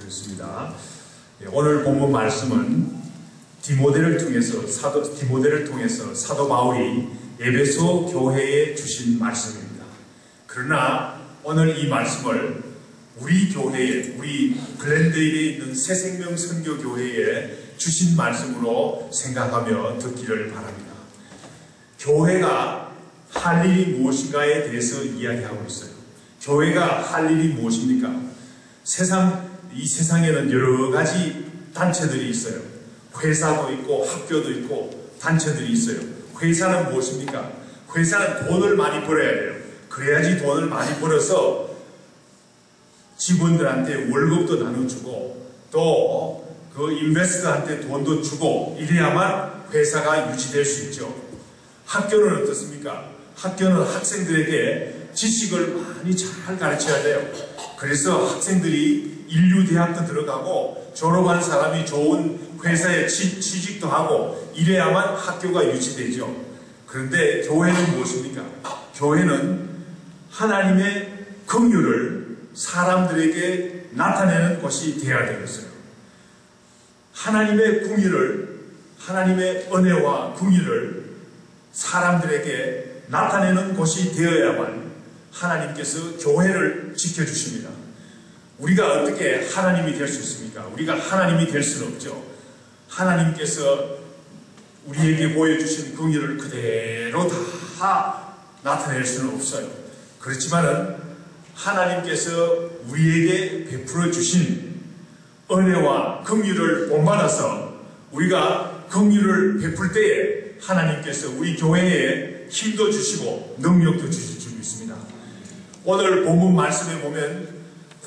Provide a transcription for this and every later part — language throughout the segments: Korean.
그렇습니다. 오늘 본문 말씀은 디모데를 통해서 사도 바울이 에베소 교회에 주신 말씀입니다. 그러나 오늘 이 말씀을 우리 교회에, 우리 글랜데일에 있는 새생명 선교교회에 주신 말씀으로 생각하며 듣기를 바랍니다. 교회가 할 일이 무엇인가에 대해서 이야기하고 있어요. 교회가 할 일이 무엇입니까? 이 세상에는 여러 가지 단체들이 있어요. 회사도 있고 학교도 있고 단체들이 있어요. 회사는 무엇입니까? 회사는 돈을 많이 벌어야 돼요. 그래야지 돈을 많이 벌어서 직원들한테 월급도 나눠주고 또 그 인베스터한테 돈도 주고 이래야만 회사가 유지될 수 있죠. 학교는 어떻습니까? 학교는 학생들에게 지식을 많이 잘 가르쳐야 돼요. 그래서 학생들이 인류대학도 들어가고 졸업한 사람이 좋은 회사에 취직도 하고 이래야만 학교가 유지되죠. 그런데 교회는 무엇입니까? 교회는 하나님의 긍휼을 사람들에게 나타내는 곳이 되어야 되겠어요. 하나님의 긍휼을, 하나님의 은혜와 긍휼을 사람들에게 나타내는 곳이 되어야만 하나님께서 교회를 지켜주십니다. 우리가 어떻게 하나님이 될 수 있습니까? 우리가 하나님이 될 수는 없죠. 하나님께서 우리에게 보여주신 긍휼을 그대로 다 나타낼 수는 없어요. 그렇지만은 하나님께서 우리에게 베풀어 주신 은혜와 긍휼을 본받아서 우리가 긍휼을 베풀 때에 하나님께서 우리 교회에 힘도 주시고 능력도 주실 줄 믿습니다. 오늘 본문 말씀에 보면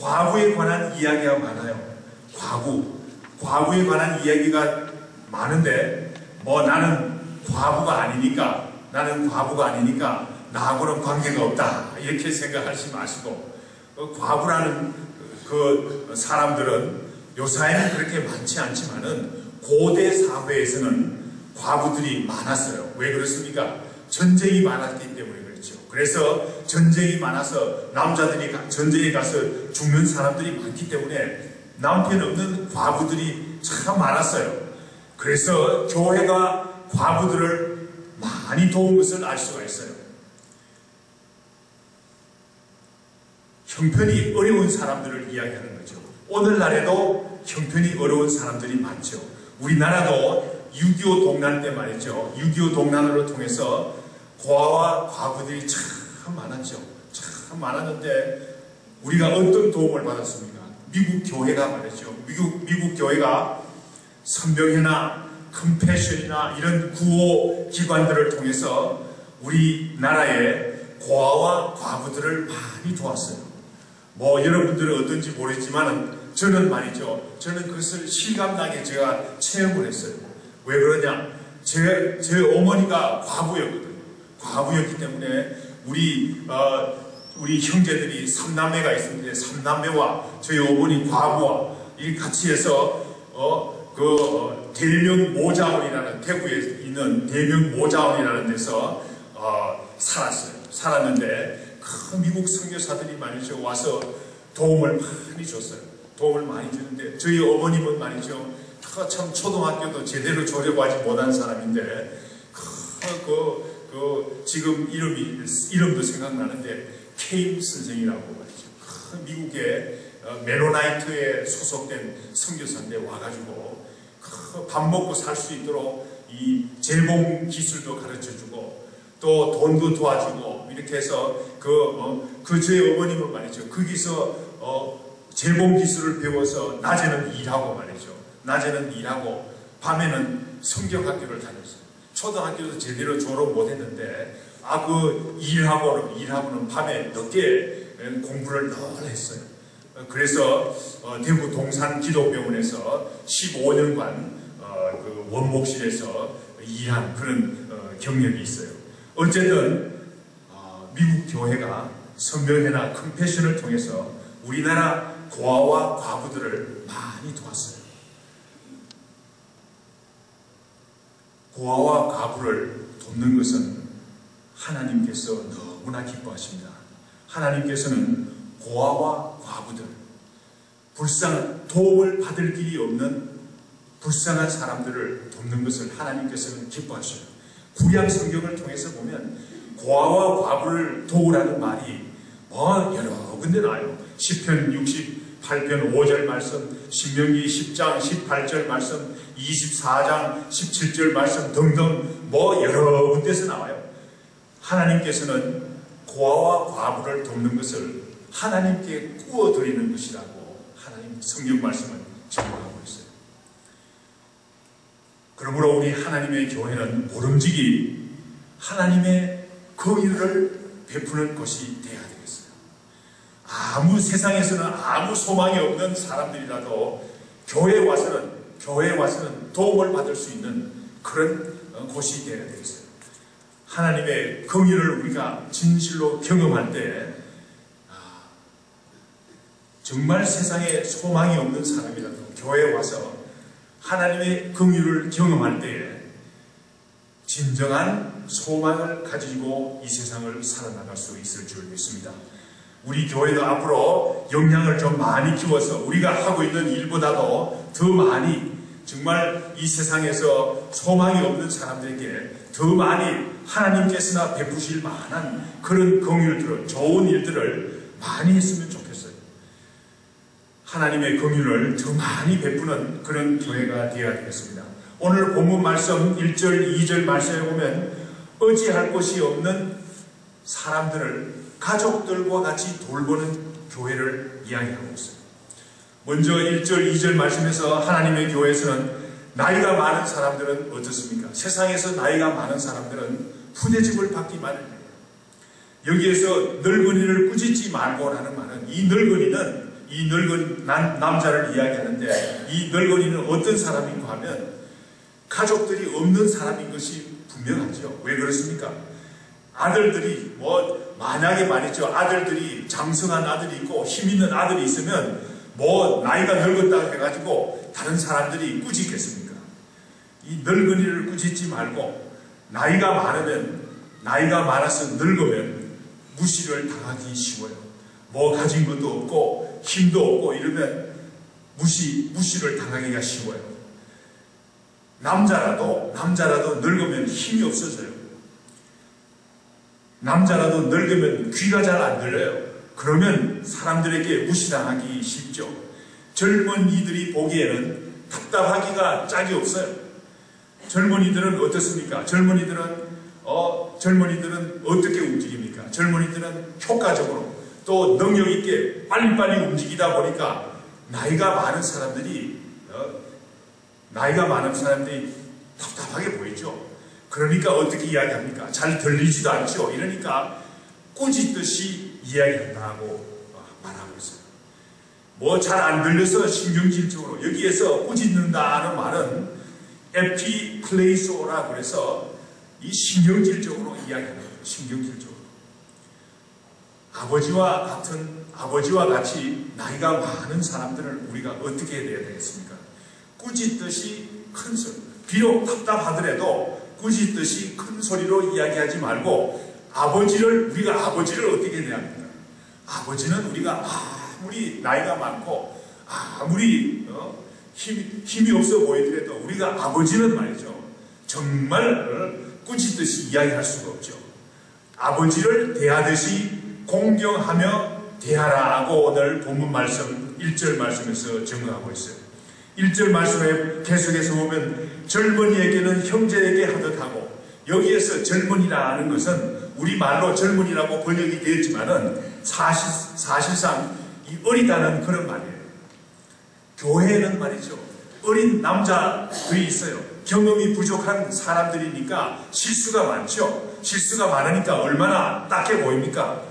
과부에 관한 이야기가 많아요. 과부에 관한 이야기가 많은데 나는 과부가 아니니까 나하고는 관계가 없다 이렇게 생각하지 마시고 과부라는 그 사람들은 요사이는 그렇게 많지 않지만은 고대 사회에서는 과부들이 많았어요. 왜 그렇습니까? 전쟁이 많았기 때문에 그렇죠. 그래서 전쟁이 많아서 남자들이 전쟁에 가서 죽는 사람들이 많기 때문에 남편 없는 과부들이 참 많았어요. 그래서 교회가 과부들을 많이 도운 것을 알 수가 있어요. 형편이 어려운 사람들을 이야기하는 거죠. 오늘날에도 형편이 어려운 사람들이 많죠. 우리나라도 6.25 동란 때 말이죠. 6.25 동란으로 통해서 고아와 과부들이 참 많았죠. 참 많았는데 우리가 어떤 도움을 받았습니까? 미국 교회가 말이죠. 미국 교회가 선병회나 컴패션이나 이런 구호 기관들을 통해서 우리나라의 고아와 과부들을 많이 도왔어요. 여러분들은 어떤지 모르겠지만 저는 말이죠. 저는 그것을 실감나게 제가 체험을 했어요. 왜 그러냐? 제 어머니가 과부였거든요. 과부였기 때문에 우리 형제들이 3남매가 있었는데 3남매와 저희 어머니 과부와 같이 해서 대명 모자원이라는 대구에 있는 대명 모자원이라는 데서 살았어요. 살았는데 그 미국 선교사들이 말이죠. 와서 도움을 많이 줬어요. 도움을 많이 주는데 저희 어머님은 말이죠. 참 초등학교도 제대로 졸업하지 못한 사람인데 지금 이름도 생각나는데 케임 선생이라고 말이죠. 미국의 메로나이트에 소속된 선교사인데 와가지고 밥 먹고 살 수 있도록 이 재봉 기술도 가르쳐주고 또 돈도 도와주고 이렇게 해서 저희 어머님은 말이죠. 거기서 재봉 기술을 배워서 낮에는 일하고 말이죠. 낮에는 일하고 밤에는 성경학교를 다녔어요. 초등학교도 제대로 졸업 못했는데 일하고는 밤에 늦게 공부를 늘 했어요. 그래서 대구 동산 기독병원에서 15년간 그 원목실에서 일한 그런 경력이 있어요. 어쨌든 미국 교회가 선병회나 컴패션을 통해서 우리나라 고아와 과부들을 많이 도왔어요. 고아와 과부를 돕는 것은 하나님께서 너무나 기뻐하십니다. 하나님께서는 고아와 과부들, 도움을 받을 길이 없는 불쌍한 사람들을 돕는 것을 하나님께서는 기뻐하셔요. 구약 성경을 통해서 보면 고아와 과부를 도우라는 말이 여러 군데 나와요. 시편 68편 5절 말씀, 신명기 10장 18절 말씀, 24장 17절 말씀 등등 여러 군데서 나와요. 하나님께서는 고아와 과부를 돕는 것을 하나님께 구워드리는 것이라고 하나님 성경 말씀을 증거하고 있어요. 그러므로 우리 하나님의 교회는 모름지기 하나님의 긍휼을 베푸는 것이 되어야 되겠어요. 세상에서는 아무 소망이 없는 사람들이라도 교회에 와서는 도움을 받을 수 있는 그런 곳이 되어야 되겠어요. 하나님의 긍휼을 우리가 진실로 경험할 때 정말 세상에 소망이 없는 사람이라도 교회에 와서 하나님의 긍휼을 경험할 때에 진정한 소망을 가지고 이 세상을 살아나갈 수 있을 줄 믿습니다. 우리 교회도 앞으로 역량을 좀 많이 키워서 우리가 하고 있는 일보다도 더 많이 정말 이 세상에서 소망이 없는 사람들에게 더 많이 하나님께서나 베푸실 만한 그런 긍휼들을, 좋은 일들을 많이 했으면 좋겠어요. 하나님의 긍휼을 더 많이 베푸는 그런 교회가 되어야 되겠습니다. 오늘 본문 말씀 1절, 2절 말씀에 보면 의지할 곳이 없는 사람들을 가족들과 같이 돌보는 교회를 이야기하고 있어요. 먼저 1절, 2절 말씀에서 하나님의 교회에서는 나이가 많은 사람들은 어떻습니까? 세상에서 나이가 많은 사람들은 푸대접을 받기 마련이에요. 여기에서 늙은이를 꾸짖지 말고라는 말은 이 늙은 남자를 이야기하는데 이 늙은이는 어떤 사람인가 하면 가족들이 없는 사람인 것이 분명하죠. 왜 그렇습니까? 아들들이 만약에 말이죠. 아들들이 장성한 아들이 있고 힘 있는 아들이 있으면 나이가 늙었다고 해가지고 다른 사람들이 꾸짖겠습니까? 이 늙은이를 꾸짖지 말고 나이가 많아서 늙으면 무시를 당하기 쉬워요. 가진 것도 없고 힘도 없고 이러면 무시를 당하기가 쉬워요. 남자라도 늙으면 힘이 없어져요. 남자라도 늙으면 귀가 잘 안 들려요. 그러면 사람들에게 무시당하기 쉽죠. 젊은이들이 보기에는 답답하기가 짝이 없어요. 젊은이들은 어떻습니까? 젊은이들은 어떻게 움직입니까? 젊은이들은 효과적으로 또 능력 있게 빨리빨리 움직이다 보니까 나이가 많은 사람들이 답답하게 보이죠. 그러니까 어떻게 이야기합니까? 잘 들리지도 않죠. 이러니까 꾸짖듯이 이야기한다고 말하고 있어요. 잘 안 들려서 신경질적으로 여기에서 꾸짖는다는 말은 에피플레이소라 그래서 이 신경질적으로 이야기하는 거예요. 신경질적으로. 아버지와 같이 나이가 많은 사람들을 우리가 어떻게 해야 되겠습니까? 꾸짖듯이 큰 소리, 비록 답답하더라도 꾸짖듯이 큰 소리로 이야기하지 말고 우리가 아버지를 어떻게 해야 합니까? 아버지는 우리가 아무리 나이가 많고 아무리 힘이 없어 보이더라도 우리가 아버지는 말이죠. 정말 꾸짖듯이 이야기할 수가 없죠. 아버지를 대하듯이 공경하며 대하라고 오늘 본문 말씀 1절 말씀에서 증거하고 있어요. 1절 말씀에 계속해서 보면 젊은이에게는 형제에게 하듯 하고, 여기에서 젊은이라는 것은 우리말로 젊은이라고 번역이 되었지만은 사실상 이 어리다는 그런 말이에요. 교회에는 말이죠, 어린 남자들이 있어요. 경험이 부족한 사람들이니까 실수가 많죠. 실수가 많으니까 얼마나 딱해 보입니까?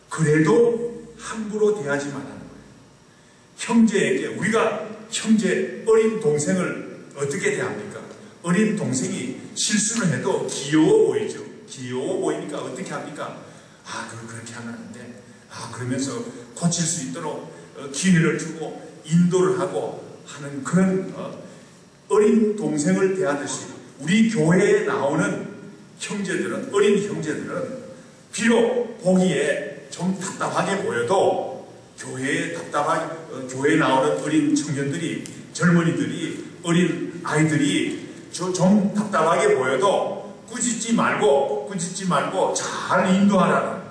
그래도 함부로 대하지 말라는 거예요. 형제에게, 우리가 어린 동생을 어떻게 대합니까? 어린 동생이 실수를 해도 귀여워 보이죠. 귀여워 보이니까 어떻게 합니까? 그렇게 하면 안 돼. 그러면서 고칠 수 있도록 기회를 주고 인도를 하고 하는 그런 어린 동생을 대하듯이 우리 교회에 나오는 형제들은, 어린 형제들은 비록 보기에 좀 답답하게 보여도 교회에 교회에 나오는 어린 청년들이, 젊은이들이, 어린 아이들이 좀 답답하게 보여도 꾸짖지 말고 잘 인도하라는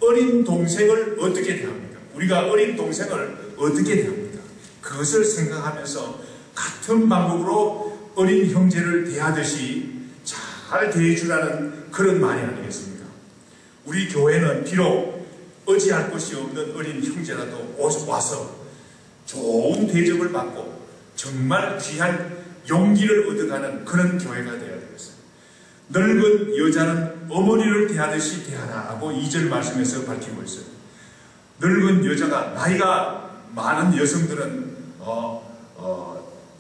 어린 동생을 어떻게 대합니까? 우리가 어린 동생을 어떻게 대합니까? 그것을 생각하면서 같은 방법으로 어린 형제를 대하듯이 잘 대해주라는 그런 말이 아니겠습니까? 우리 교회는 비록 어지할 것이 없는 어린 형제라도 와서 좋은 대접을 받고 정말 귀한 용기를 얻어가는 그런 교회가 되어야 되겠어요. 늙은 여자는 어머니를 대하듯이 대하라 하고 2절 말씀에서 밝히고 있어요. 늙은 여자가, 나이가 많은 여성들은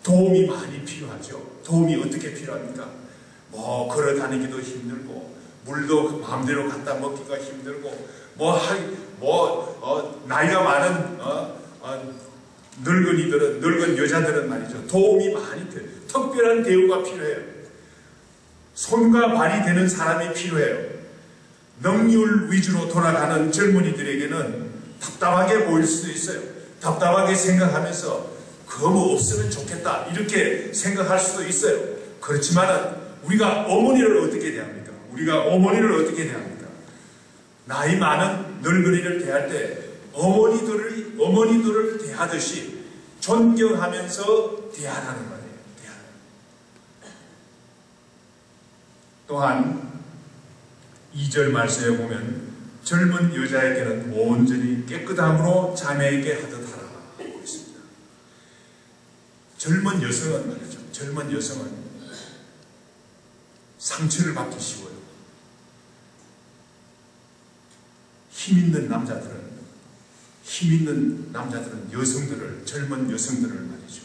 도움이 많이 필요하죠. 도움이 어떻게 필요합니까? 걸어 다니기도 힘들고, 물도 마음대로 갖다 먹기가 힘들고, 나이가 많은 늙은 여자들은 말이죠, 도움이 많이 돼요. 특별한 대우가 필요해요. 손과 발이 되는 사람이 필요해요. 능률 위주로 돌아가는 젊은이들에게는 답답하게 보일 수도 있어요. 답답하게 생각하면서 그거 뭐 없으면 좋겠다 이렇게 생각할 수도 있어요. 그렇지만은 우리가 어머니를 어떻게 대합니까? 나이 많은 늙은이를 대할 때 어머니들을 대하듯이 존경하면서 대하라는 말이에요. 또한 2절 말씀에 보면 젊은 여자에게는 온전히 깨끗함으로 자매에게 하듯 하라 하고 있습니다. 젊은 여성은 상처를 받기 쉬워요. 힘 있는 남자들은 젊은 여성들을 말이죠,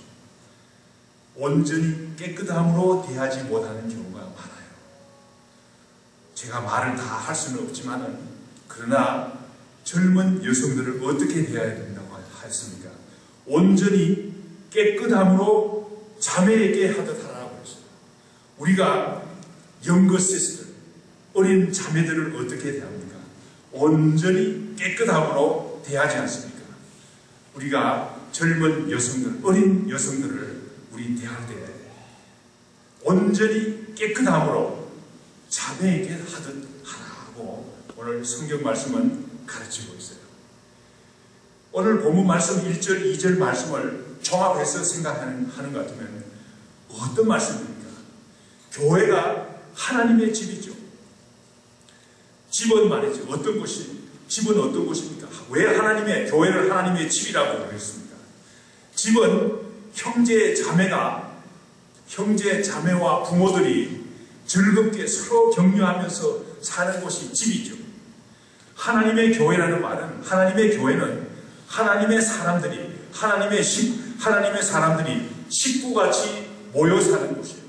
온전히 깨끗함으로 대하지 못하는 경우가 많아요. 제가 말을 다 할 수는 없지만은, 그러나 젊은 여성들을 어떻게 대해야 된다고 했습니까? 온전히 깨끗함으로 자매에게 하듯 하라고 했어요. 우리가 영거 시스터, 어린 자매들을 어떻게 대합니까? 온전히 깨끗함으로 대하지 않습니까? 우리가 젊은 여성들, 어린 여성들을 우리 대할 때 온전히 깨끗함으로 자매에게 하듯 하라고 오늘 성경 말씀은 가르치고 있어요. 오늘 본문 말씀 1절, 2절 말씀을 종합해서 생각하는 것 같으면 어떤 말씀입니까? 교회가 하나님의 집이죠. 집은 말이죠. 집은 어떤 곳입니까? 왜 교회를 하나님의 집이라고 그랬습니까? 집은 형제 자매와 부모들이 즐겁게 서로 격려하면서 사는 곳이 집이죠. 하나님의 교회라는 말은, 하나님의 교회는 하나님의 사람들이 식구같이 모여 사는 곳이에요.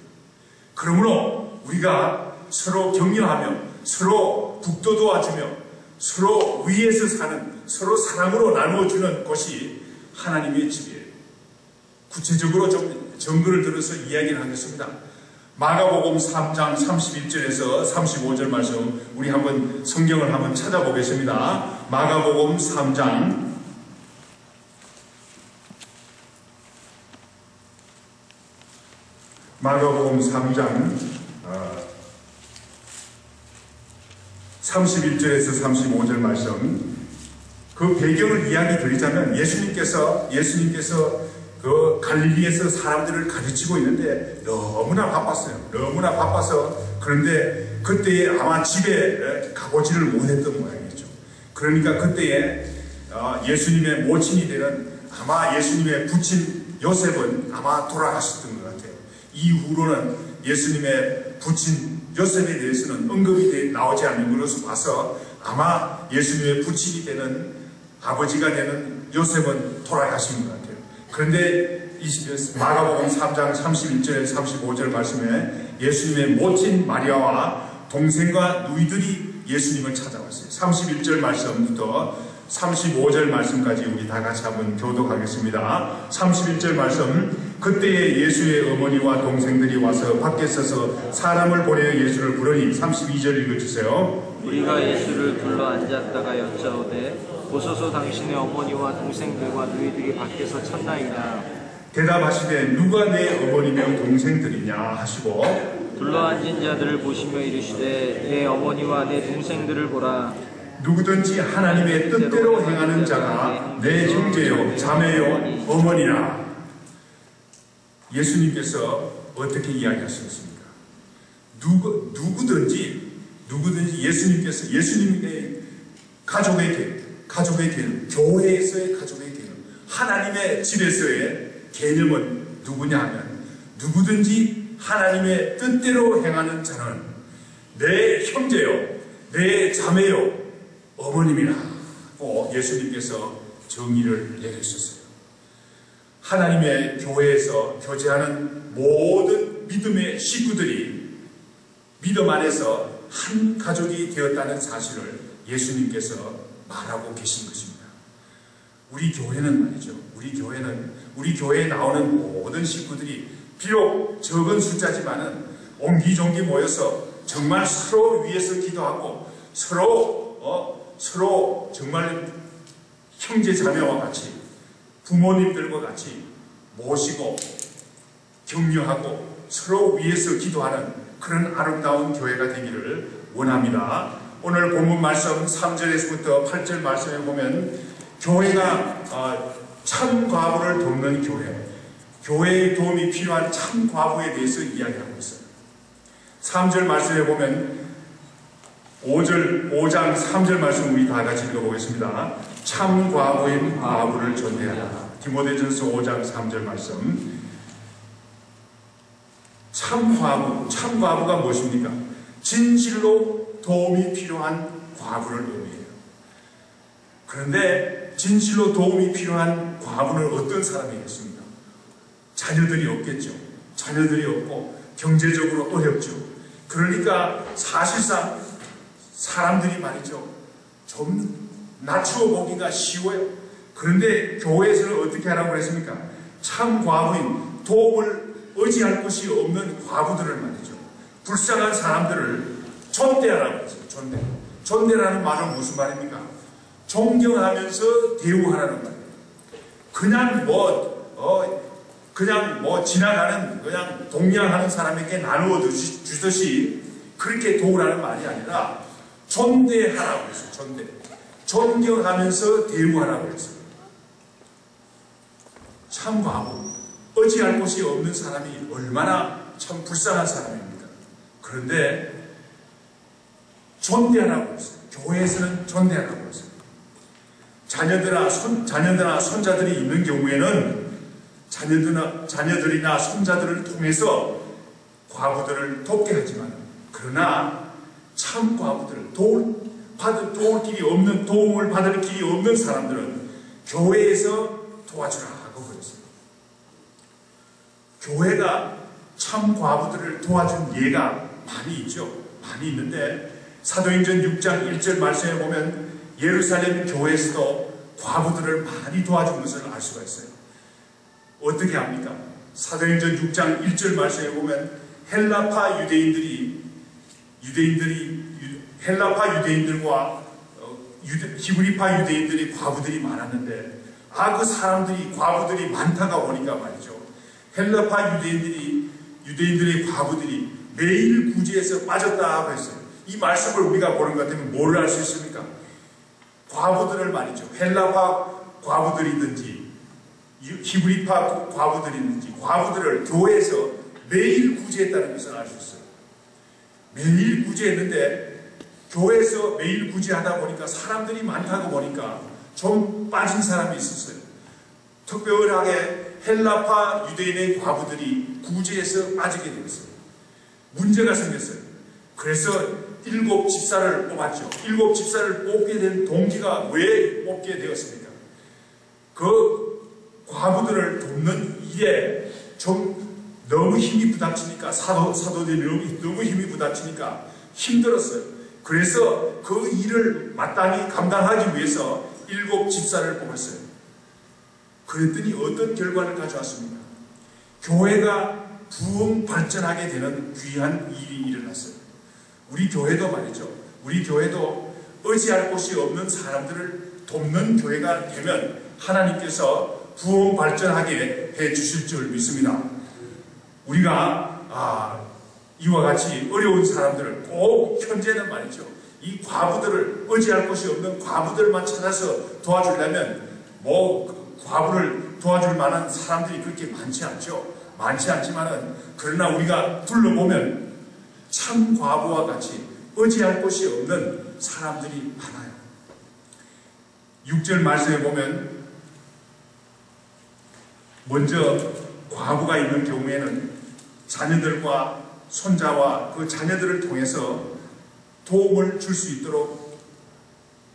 그러므로 우리가 서로 격려하며, 서로 북돋 도와주며, 서로 위에서 사는, 서로 사랑으로 나누어주는 곳이 하나님의 집이에요. 구체적으로 좀 정글을 들어서 이야기를 하겠습니다. 마가복음 3장 31절에서 35절 말씀, 우리 한번 성경을 한번 찾아보겠습니다. 마가복음 3장 31절에서 35절 말씀, 그 배경을 이야기 드리자면 예수님께서 그 갈릴리에서 사람들을 가르치고 있는데 너무나 바빠서 그런데 그때에 아마 집에 가보지를 못했던 모양이죠. 그러니까 그때에 예수님의 모친이 되는, 아마 예수님의 부친 요셉은 아마 돌아가셨던 것 같아요. 이후로는 예수님의 부친 요셉에 대해서는 언급이 나오지 않는 것으로 봐서 아마 예수님의 부친이 되는, 아버지가 되는 요셉은 돌아가신 것 같아요. 그런데 마가복음 3장 31절 35절 말씀에 예수님의 모친 마리아와 동생과 누이들이 예수님을 찾아왔어요. 31절 말씀부터 35절 말씀까지 우리 다 같이 한번 교독하겠습니다. 31절 말씀, 그때에 예수의 어머니와 동생들이 와서 밖에 서서 사람을 보내어 예수를 부르니, 32절 읽어주세요. 우리가 예수를 불러 앉았다가 여짜오되 보소서 당신의 어머니와 동생들과 누이들이 밖에서 찾나이다. 대답하시되 누가 내 어머니며 동생들이냐 하시고 둘러앉은 자들을 보시며 이르시되 내 어머니와 내 동생들을 보라. 누구든지 하나님의 뜻대로 행하는 자가 내 형제요 자매요 어머니라. 예수님께서 어떻게 이야기하셨습니까? 누구든지 예수님께서 예수님의 가족의 개념, 교회에서의 가족의 개념, 하나님의 집에서의 개념은 누구냐 하면 누구든지 하나님의 뜻대로 행하는 자는 내 형제요 내 자매요 어머님이라고 예수님께서 정의를 내리셨어요. 하나님의 교회에서 교제하는 모든 믿음의 식구들이 믿음 안에서 한 가족이 되었다는 사실을 예수님께서 말하고 계신 것입니다. 우리 교회는 말이죠. 우리 교회에 나오는 모든 식구들이 비록 적은 숫자지만은 옹기종기 모여서 정말 서로 위해서 기도하고 서로 정말 형제 자매와 같이 부모님들과 같이 모시고 격려하고 서로 위해서 기도하는 그런 아름다운 교회가 되기를 원합니다. 오늘 본문 말씀 3절에서부터 8절 말씀에 보면 교회가 참 과부를 돕는 교회의 도움이 필요한 참 과부에 대해서 이야기하고 있어요. 3절 말씀에 보면 5장 3절 말씀 우리 다 같이 읽어보겠습니다. 참 과부인 과부를 전대하라. 디모데전서 5장 3절 말씀. 참 과부가 무엇입니까? 진실로 도움이 필요한 과부를 의미해요. 그런데 진실로 도움이 필요한 과부는 어떤 사람이겠습니까? 자녀들이 없겠죠. 자녀들이 없고 경제적으로 어렵죠. 그러니까 사실상 사람들이 말이죠. 좀 낮추어 보기가 쉬워요. 그런데 교회에서는 어떻게 하라고 그랬습니까? 참 과부인 도움을 의지할 곳이 없는 과부들을 말이죠. 불쌍한 사람들을 존대하라고 했어요. 존대라는 말은 무슨 말입니까? 존경하면서 대우하라는 말이에요. 그냥 지나가는 그냥 동냥하는 사람에게 나누어 주듯이 그렇게 도우라는 말이 아니라 존대하라고 했어요. 존경하면서 대우하라고 했어요. 참 과부, 의지할 곳이 없는 사람이 얼마나 참 불쌍한 사람입니까? 그런데 존대하라고 했어요. 교회에서는 존대하라고 했어요. 자녀들이나 손자들이 있는 경우에는 자녀들이나 손자들을 통해서 과부들을 돕게 하지만, 그러나 참 과부들을 도움을 받을 길이 없는 사람들은 교회에서 도와주라 하고 그랬어요. 교회가 참 과부들을 도와준 예가 많이 있죠. 많이 있는데 사도행전 6장 1절 말씀에 보면 예루살렘 교회에서도 과부들을 많이 도와준 것을 알 수가 있어요. 어떻게 합니까? 사도행전 6장 1절 말씀에 보면 헬라파 유대인들과 히브리파 유대인들이 과부들이 많았는데 그 사람들이 과부들이 많다가 보니까 말이죠. 헬라파 유대인들의 과부들이 매일 구제에서 빠졌다고 했어요. 이 말씀을 우리가 보는 것 같으면 뭘 알 수 있습니까? 과부들을 말이죠. 헬라파 과부들이든지 히브리파 과부들이든지 과부들을 교회에서 매일 구제했다는 것을 알 수 있어요. 매일 구제했는데 교회에서 매일 구제하다 보니까 사람들이 많다고 보니까 좀 빠진 사람이 있었어요. 특별하게 헬라파 유대인의 과부들이 구제에서 빠지게 되었어요. 문제가 생겼어요. 그래서 7 집사를 뽑았죠. 7 집사를 뽑게 된 동기가 왜 뽑게 되었습니까? 그 과부들을 돕는 일에 좀 너무 힘이 부닥치니까 사도들이 너무 힘이 부닥치니까 힘들었어요. 그래서 그 일을 마땅히 감당하기 위해서 7 집사를 뽑았어요. 그랬더니 어떤 결과를 가져왔습니까? 교회가 부흥 발전하게 되는 귀한 일이 일어났어요. 우리 교회도 말이죠. 우리 교회도 의지할 곳이 없는 사람들을 돕는 교회가 되면 하나님께서 부흥 발전하게 해 주실 줄 믿습니다. 우리가 이와 같이 어려운 사람들을 꼭 현재는 말이죠. 이 과부들을 의지할 곳이 없는 과부들만 찾아서 도와주려면 과부를 도와줄 만한 사람들이 그렇게 많지 않죠. 많지 않지만은 그러나 우리가 둘러보면 참 과부와 같이 의지할 곳이 없는 사람들이 많아요. 6절 말씀에 보면 먼저 과부가 있는 경우에는 자녀들과 손자와 그 자녀들을 통해서 도움을 줄 수 있도록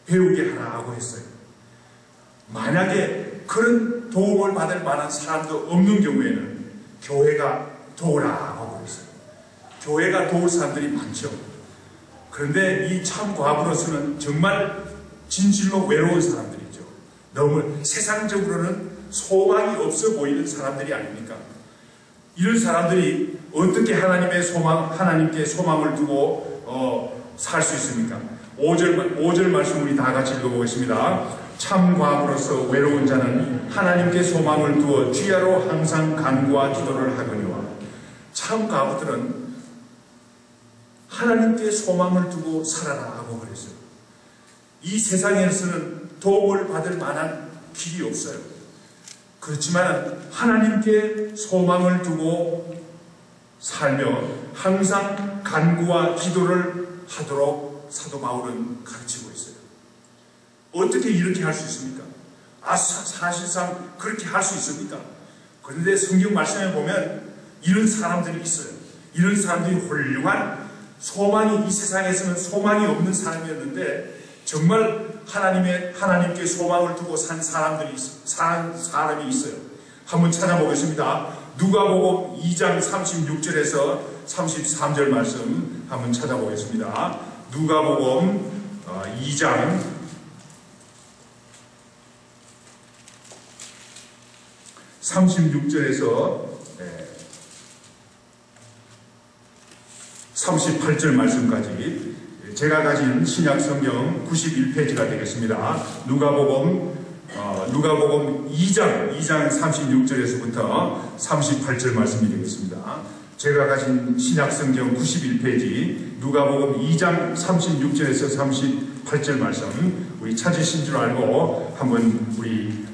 배우게 하라고 했어요. 만약에 그런 도움을 받을 만한 사람도 없는 경우에는 교회가 도우라고 그랬어요. 교회가 도울 사람들이 많죠. 그런데 이 참 과부로서는 정말 진실로 외로운 사람들이죠. 너무 세상적으로는 소망이 없어 보이는 사람들이 아닙니까? 이런 사람들이 어떻게 하나님께 소망을 두고 살 수 있습니까? 5절 말씀 우리 다 같이 읽어보겠습니다. 참 과부로서 외로운 자는 하나님께 소망을 두어 주야로 항상 간구와 기도를 하거니와. 참 과부들은 하나님께 소망을 두고 살아라 하고 그랬어요. 이 세상에서는 도움을 받을 만한 길이 없어요. 그렇지만 하나님께 소망을 두고 살며 항상 간구와 기도를 하도록 사도 바울은 가르치고 있어요. 어떻게 이렇게 할 수 있습니까? 사실상 그렇게 할 수 있습니까? 그런데 성경 말씀에 보면 이런 사람들이 있어요. 이런 사람들이 훌륭한 소망이, 이 세상에서는 소망이 없는 사람이었는데 정말 하나님께 소망을 두고 산 사람이 있어요. 한번 찾아보겠습니다. 누가복음 2장 36절에서 33절 말씀 한번 찾아보겠습니다. 누가복음 2장 36절에서 38절 말씀까지 제가 가진 신약 성경 91페이지가 되겠습니다. 누가복음 2장 36절에서부터 38절 말씀이 되겠습니다. 제가 가진 신약 성경 91페이지 누가복음 2장 36절에서 38절 말씀 우리 찾으신 줄 알고 한번 우리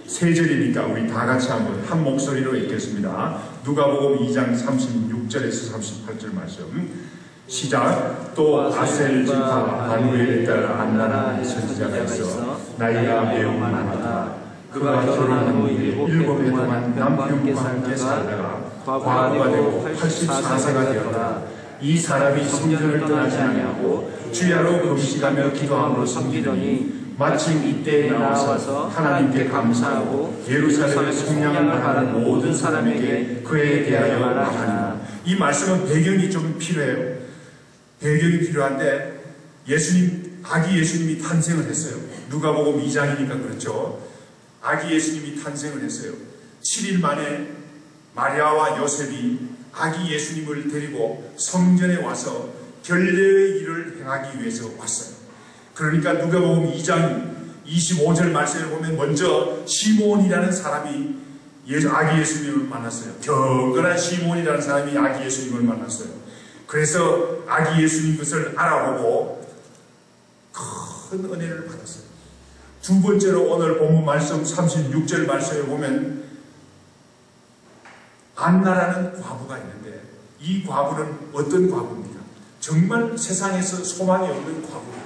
세 절이니까 우리 다 같이 한번 한 목소리로 읽겠습니다. 누가복음 2장 36절에서 38절 말씀 시작. 또 아셀 지파 바누엘에 따라 안나라는 선지자가 있어 나이가 매우 많았다. 그가 결혼한 후 7해 동안 남편과 함께 살다가 과부가 되고 84세가 되었다. 이 사람이 성전을 떠나지 아니하고 주야로 금식하며 기도함으로 섬기더니 마침 이때에 나와서 하나님께 감사하고 예루살렘의 성령을 바라는 모든 사람에게 그에 대하여 말하니라. 이 말씀은 배경이 좀 필요해요. 배경이 필요한데 아기 예수님이 탄생을 했어요. 누가복음 2장이니까 그렇죠. 아기 예수님이 탄생을 했어요. 7일 만에 마리아와 요셉이 아기 예수님을 데리고 성전에 와서 결례의 일을 행하기 위해서 왔어요. 그러니까 누가복음 2장 25절 말씀을 보면 먼저 시몬이라는 사람이 아기 예수님을 만났어요. 경건한 시몬이라는 사람이 아기 예수님을 만났어요. 그래서 아기 예수님 것을 알아보고 큰 은혜를 받았어요. 두 번째로 오늘 본문 말씀 36절 말씀에 보면 안나라는 과부가 있는데 이 과부는 어떤 과부입니까? 정말 세상에서 소망이 없는 과부죠.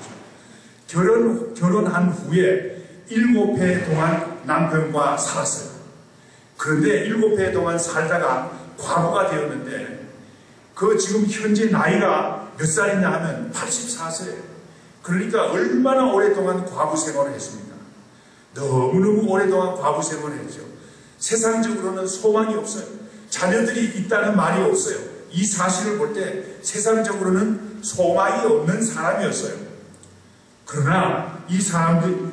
결혼한 후에 7해 동안 남편과 살았어요. 그런데 7해 동안 살다가 과부가 되었는데 지금 현재 나이가 몇 살이냐 하면 84세. 그러니까 얼마나 오랫동안 과부 생활을 했습니까? 너무너무 오랫동안 과부 생활을 했죠. 세상적으로는 소망이 없어요. 자녀들이 있다는 말이 없어요. 이 사실을 볼 때 세상적으로는 소망이 없는 사람이었어요. 그러나 이 사람들,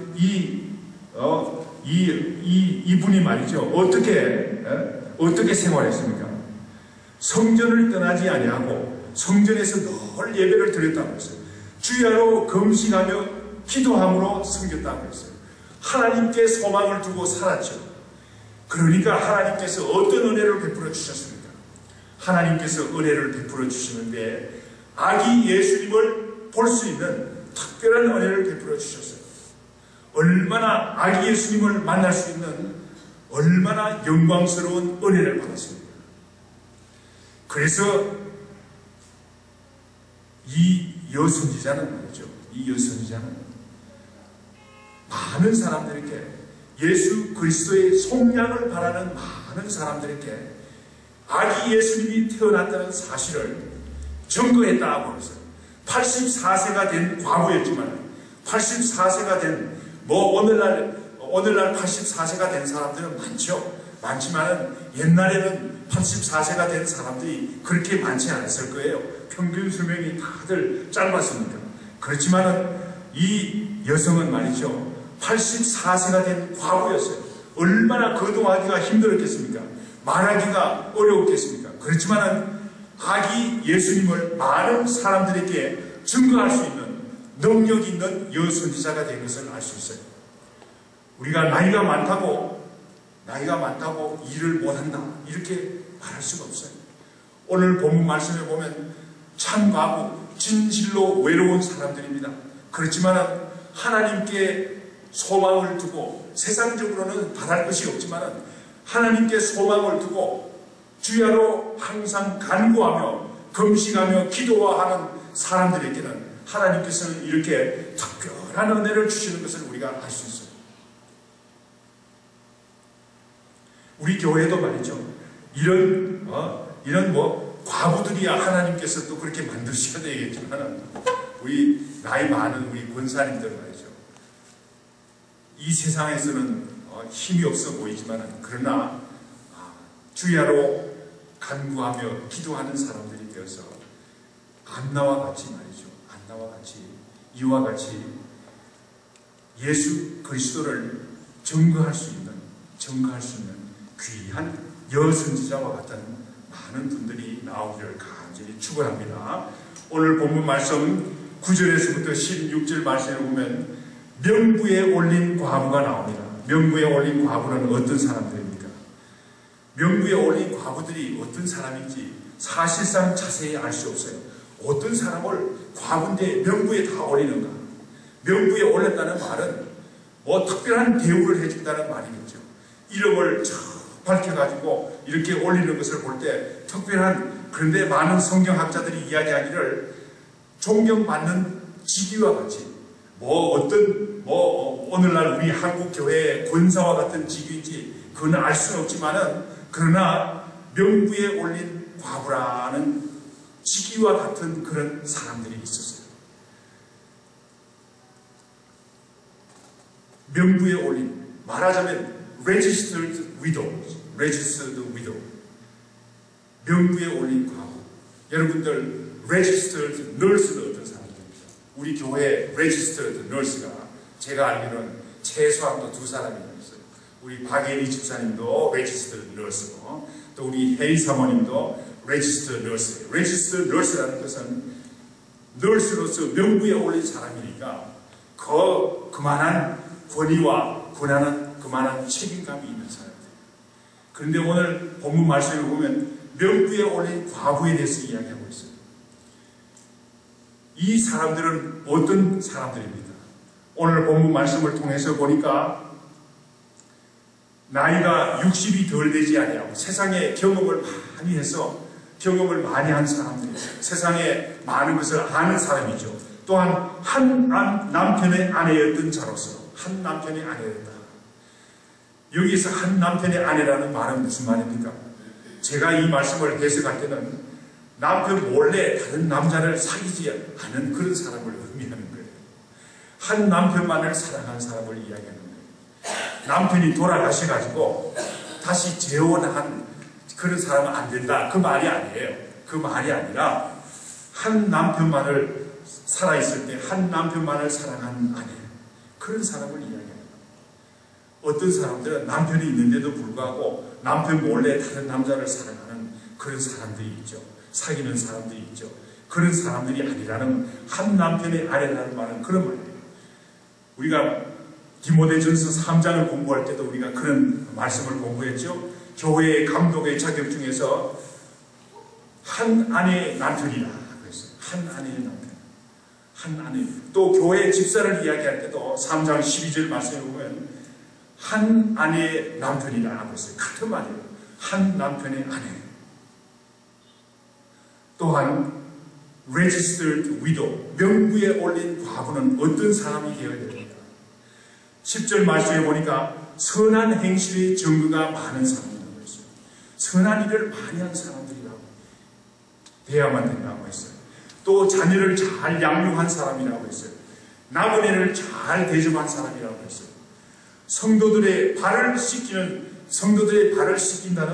이분이 말이죠. 어떻게 생활했습니까? 성전을 떠나지 아니하고 성전에서 늘 예배를 드렸다고 했어요. 주야로 금식하며 기도함으로 섬겼다고 했어요. 하나님께 소망을 두고 살았죠. 그러니까 하나님께서 어떤 은혜를 베풀어 주셨습니까? 하나님께서 은혜를 베풀어 주시는데 아기 예수님을 볼 수 있는 특별한 은혜를 베풀어 주셨어요. 얼마나 아기 예수님을 만날 수 있는 얼마나 영광스러운 은혜를 받았습니다. 그래서 이 여선지자는 말이죠. 이 여선지자는 많은 사람들에게 예수 그리스도의 속량을 바라는 많은 사람들에게 아기 예수님이 태어났다는 사실을 증거했다고 했어요. 84세가 된 과부였지만 84세가 된 오늘날 84세가 된 사람들은 많죠. 많지만 옛날에는 84세가 된 사람들이 그렇게 많지 않았을 거예요. 평균 수명이 다들 짧았으니까. 그렇지만 이 여성은 말이죠. 84세가 된 과부였어요. 얼마나 거동하기가 힘들었겠습니까? 말하기가 어려웠겠습니까? 그렇지만 아기 예수님을 많은 사람들에게 증거할 수 있는 능력 있는 여선지자가 된 것을 알 수 있어요. 우리가 나이가 많다고 일을 못한다 이렇게 말할 수가 없어요. 오늘 본문 말씀에 보면 참 과부, 진실로 외로운 사람들입니다. 그렇지만 하나님께 소망을 두고 세상적으로는 바랄 것이 없지만 하나님께 소망을 두고 주야로 항상 간구하며 금식하며 기도하는 사람들에게는 하나님께서는 이렇게 특별한 은혜를 주시는 것을 우리가 알 수 있어요. 우리 교회도 말이죠. 이런 과부들이야 하나님께서 또 그렇게 만드셔야 되겠지만 우리 나이 많은 우리 권사님들 말이죠. 이 세상에서는 힘이 없어 보이지만 그러나 주야로 간구하며 기도하는 사람들이 되어서 안나와 같이 말이죠. 안나와 같이 이와 같이 예수 그리스도를 증거할 수 있는 귀한 여선지자와 같은 많은 분들이 나오기를 간절히 축원합니다. 오늘 본문 말씀 9절에서부터 16절 말씀에 보면 명부에 올린 과부가 나옵니다. 명부에 올린 과부는 어떤 사람들입니까? 명부에 올린 과부들이 어떤 사람인지 사실상 자세히 알 수 없어요. 어떤 사람을 과부인데 명부에 다 올리는가? 명부에 올렸다는 말은 특별한 대우를 해준다는 말이겠죠. 이름을 밝혀가지고 이렇게 올리는 것을 볼 때 특별한, 그런데 많은 성경학자들이 이야기하기를 존경받는 직위와 같이 오늘날 우리 한국 교회의 권사와 같은 직위인지 그건 알 수는 없지만은 그러나 명부에 올린 과부라는 직위와 같은 그런 사람들이 있었어요. 명부에 올린, 말하자면 registered widow. 명부에 올린 과부. 여러분들 registered nurse는 어떤 사람들입니까? 우리 교회 registered nurse가 제가 알기로는 최소한도 2사람이 있어요. 우리 박예리 집사님도 registered nurse고 또 우리 혜희 사모님도 registered nurse예요. registered nurse라는 것은 nurse로서 명부에 올린 사람이니까 그만한 권위와 그만한 책임감이 있는 사람들. 그런데 오늘 본문 말씀을 보면 명부에 올린 과부에 대해서 이야기하고 있어요. 이 사람들은 어떤 사람들입니까? 오늘 본문 말씀을 통해서 보니까 나이가 60이 덜 되지 아니하고 세상에 경험을 많이 한 사람들이에요. 세상에 많은 것을 아는 사람이죠. 또한 한 남편의 아내였던 자로서 한 남편의 아내였다. 여기에서 한 남편의 아내라는 말은 무슨 말입니까? 제가 이 말씀을 해석할 때는 남편 몰래 다른 남자를 사귀지 않은 그런 사람을 의미하는 거예요. 한 남편만을 사랑한 사람을 이야기하는 거예요. 남편이 돌아가셔가지고 다시 재혼한 그런 사람은 안 된다. 그 말이 아니에요. 그 말이 아니라 한 남편만을 살아있을 때 한 남편만을 사랑한 아내, 그런 사람을 이야기합니다. 어떤 사람들은 남편이 있는데도 불구하고 남편 몰래 다른 남자를 사랑하는 그런 사람들이 있죠. 사귀는 사람들이 있죠. 그런 사람들이 아니라는, 한 남편의 아내라는 말은 그런 말이에요. 우리가 디모데전서 3장을 공부할 때도 우리가 그런 말씀을 공부했죠. 교회의 감독의 자격 중에서 한 아내의 남편이라 그랬어요. 한 아내의 남편. 한 아내. 또 교회 집사를 이야기할 때도 3장 12절 말씀에 보면 한 아내의 남편이라 그랬어요. 같은 말이에요. 한 남편의 아내. 또한 registered widow, 명부에 올린 과부는 어떤 사람이 되어야 됩니까? 10절 말씀에 보니까 선한 행실의 증거가 많은 사람이라고 했어요. 선한 일을 많이 한 사람들이라고 돼야만 된다고 했어요. 또 자녀를 잘 양육한 사람이라고 했어요. 나그네를 잘 대접한 사람이라고 했어요. 성도들의 발을 씻긴다는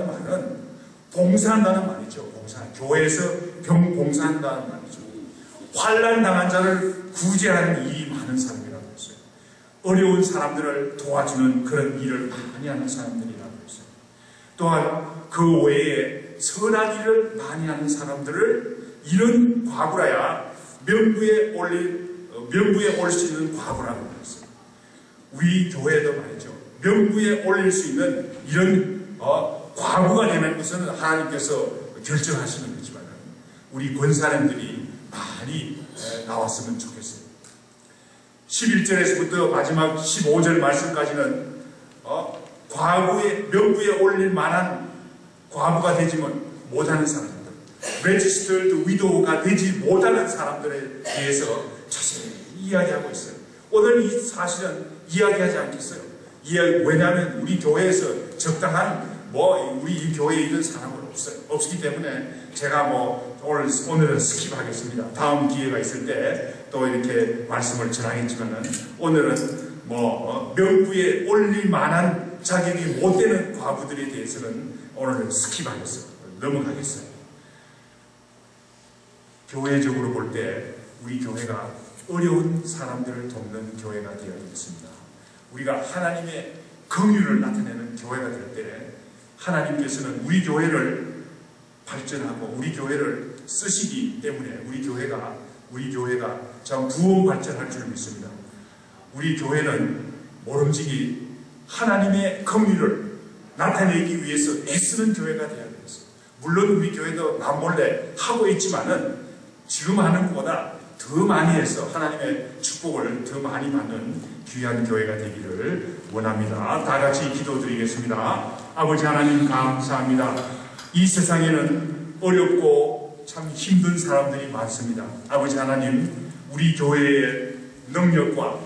말은 봉사한다는 말이죠. 봉사. 교회에서 봉사한다는 말이죠. 환난 당한 자를 구제하는 일이 많은 사람이라고 했어요. 어려운 사람들을 도와주는 그런 일을 많이 하는 사람들이라고 했어요. 또한 그 외에 선한 일을 많이 하는 사람들을 이런 과부라야 명부에 올 수 있는 과부라고 했어요. 우리 교회도 말이죠. 명부에 올릴 수 있는 이런 과부가 되는 것은 하나님께서 결정하시는 거지만 우리 권사님들이 많이 나왔으면 좋겠어요. 11절에서부터 마지막 15절 말씀까지는 과부의 명부에 올릴 만한 과부가 되지 못하는 사람들, registered widow가 되지 못하는 사람들에 대해서 자세히 이야기하고 있어요. 오늘 이 사실은 이야기하지 않겠어요. 왜냐하면 우리 교회에서 적당한 우리 이 교회에 이런 사람은 없기 때문에 제가 오늘은 스킵하겠습니다. 다음 기회가 있을 때 또 이렇게 말씀을 전하겠지만은 오늘은 명부에 올릴 만한 자격이 못 되는 과부들에 대해서는 오늘은 스킵하겠어요. 넘어가겠어요. 교회적으로 볼 때 우리 교회가 어려운 사람들을 돕는 교회가 되어야 되겠습니다. 우리가 하나님의 긍휼을 나타내는 교회가 될 때 하나님께서는 우리 교회를 발전하고 우리 교회를 쓰시기 때문에 우리 교회가 참 부흥 발전할 줄 믿습니다. 우리 교회는 모름지기 하나님의 긍휼을 나타내기 위해서 애쓰는 교회가 되어야 되겠습니다. 물론 우리 교회도 남몰래 하고 있지만은 지금 하는 것보다 더 많이 해서 하나님의 축복을 더 많이 받는 귀한 교회가 되기를 원합니다. 다 같이 기도드리겠습니다. 아버지 하나님 감사합니다. 이 세상에는 어렵고 참 힘든 사람들이 많습니다. 아버지 하나님, 우리 교회의 능력과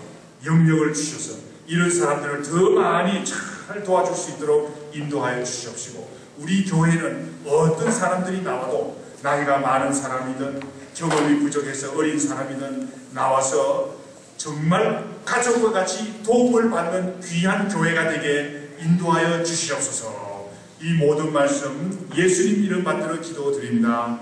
영역을 주셔서 이런 사람들을 더 많이 잘 도와줄 수 있도록 인도하여 주시옵시고, 우리 교회는 어떤 사람들이 나와도 나이가 많은 사람이든 경험이 부족해서 어린 사람이든 나와서 정말 가족과 같이 도움을 받는 귀한 교회가 되게 인도하여 주시옵소서. 이 모든 말씀 예수님 이름 받들어 기도드립니다.